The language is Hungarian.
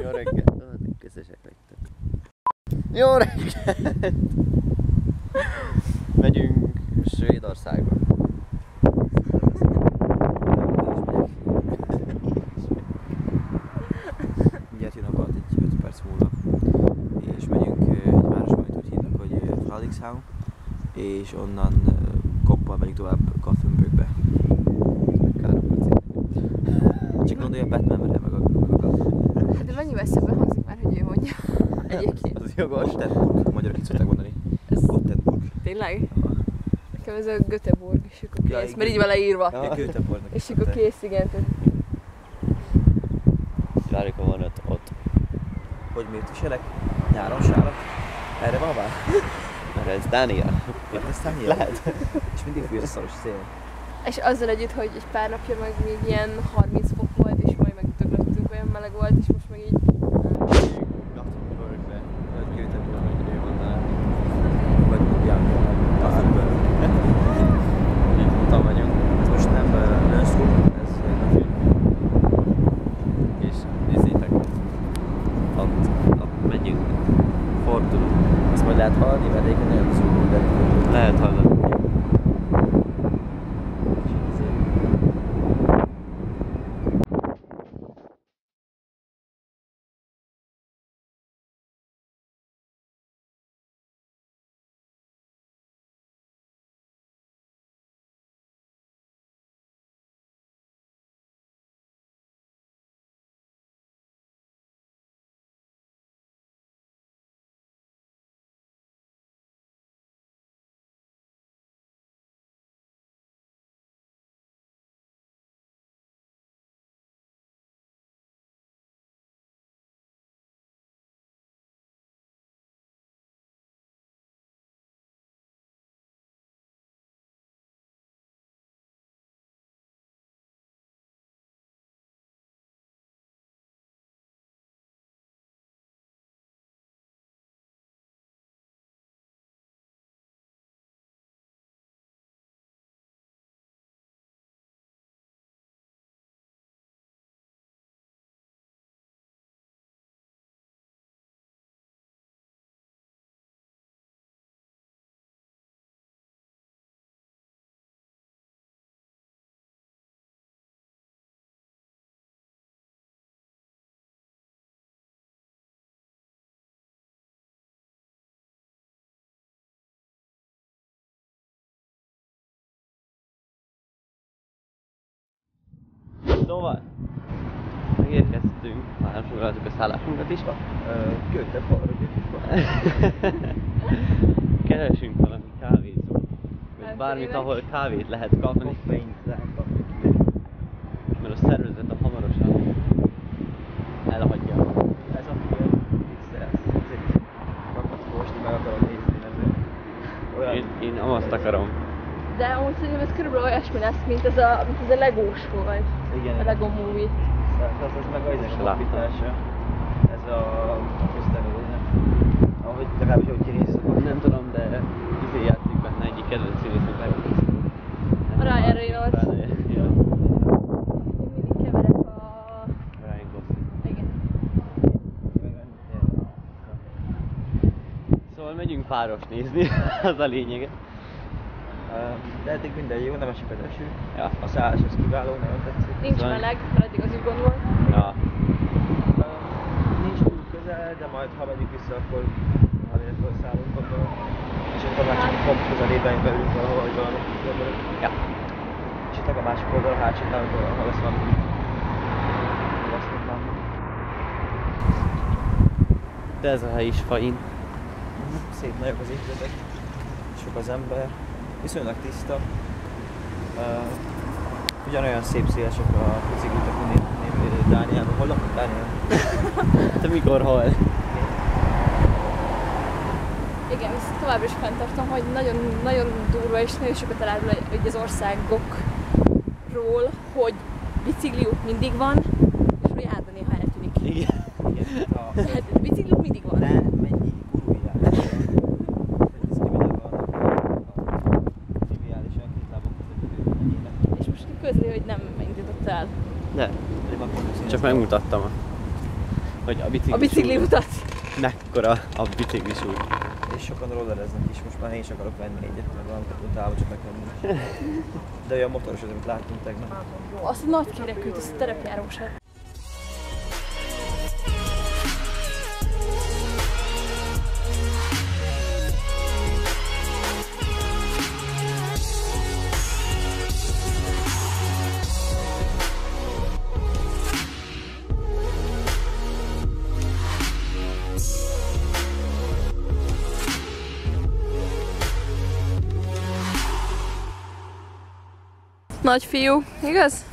Jó reggelt! Közösek vagytok. Jó reggelt! Megyünk Svédországba. Mindjárt jön a Balt egy 5 perc múlva. És megyünk egy városba, amit úgy hívnak, hogy Fredrikshavn. És onnan koppal megyünk tovább Gothenburgbe. Csak gondolja Batman-re meg a Hát de mennyivel szebben hangzik már, hogy ő mondja. Egyébként. Az jogos. Gothenburg. Magyarok így szokták mondani. Ez Gothenburg. Tényleg? Nekem ez a Göteborg, és akkor kész. Ja, mert így van leírva. Ja, Göteborgnak. És akkor kész, igen. Várjuk a vonat ott. Hogy miért viselek? Nyáron sárat? Erre van már? Mert ez Dánia. Hát ez nem lehet. És mindig fúj a szaros szél. És azzal együtt, hogy egy pár napja meg még ilyen 30 fok volt, és majd meg többlettünk, olyan meleg volt, és most meg így... Gothenburgbe. Vagy Göteborg, hogy van vagy Gothenburg. Itt vagyunk. Ez most nem Lönnskog, ez Göteborg. És nézzétek. Ott megyünk. Fordulunk. Ezt majd lehet hallani, mert egyébként nagyon szúrul, de... Lehet hallani. Szóval, megérkeztünk, már nem foglaltuk a szállásunkat is. Göteborg. Keresünk valami kávézót, vagy bármit, ahol kávét lehet kapni. Koffeint lehet kapni. Mert a szervezet hamarosan elhagyja. Ez a film, ezért rakott fósni, meg akarom nézni, ezért olyan... Én azt akarom. De amúgy szerintem ez körülbelül olyasmi lesz, mint ez a Legós volt. Igen. A Lego Movie. Az meg a alapítása. Ez a közterületen. Ahogy legalábbis ahogy kinéz. Nem tudom, de izé játszik benne egyik kedvenc színészünk. A Ryan Reynolds. Ja. Én mindig keverek a... Ryan Gosling. Igen. Szóval megyünk páros nézni, az a lényege. De eddig minden jó, nem esik az eső. Ja. A szállás az kiváló, nagyon tetszik. Nincs Szóval- meleg, mert eddig az úgy gondolom. Ja. Nincs túl közel, de majd ha megyünk vissza, akkor azért felszállunk gondolom. És akkor már csak pont közelében belünk valahol, hogy valami gondolom. Ja. És itt a másik oldal, a hátsó távolból, ahol lesz valami. Azt mondtam. De ez a hely is fain. Szép nagyok az épületek, sok az ember, viszonylag tiszta. Ugyanolyan szép szélesek a biciklitek, mint Dániában. Hol lakunk Dániában? Te mikor hol? Igen, viszont továbbra is fenntartom, hogy nagyon, nagyon durva és nagyon sokat elárul az országokról, hogy bicikliút mindig van, és hogy járda néha eltűnik. Igen. Hát bicikliút mindig van. De mennyi gurulják. Ez kimegy a triviálisan két lábon között egyének. És most közli, hogy nem indított el. De. Csak megmutattam, hogy a bicikli utat. mekkora a biciklis út. És sokan rollereznek is, most már én is akarok venni egyet, meg valamit utána csak megvenni. De olyan motoros, amit láttunk tegnap. Azt a nagy kerekült, azt a terepjárósat. Nagy fiú, igaz?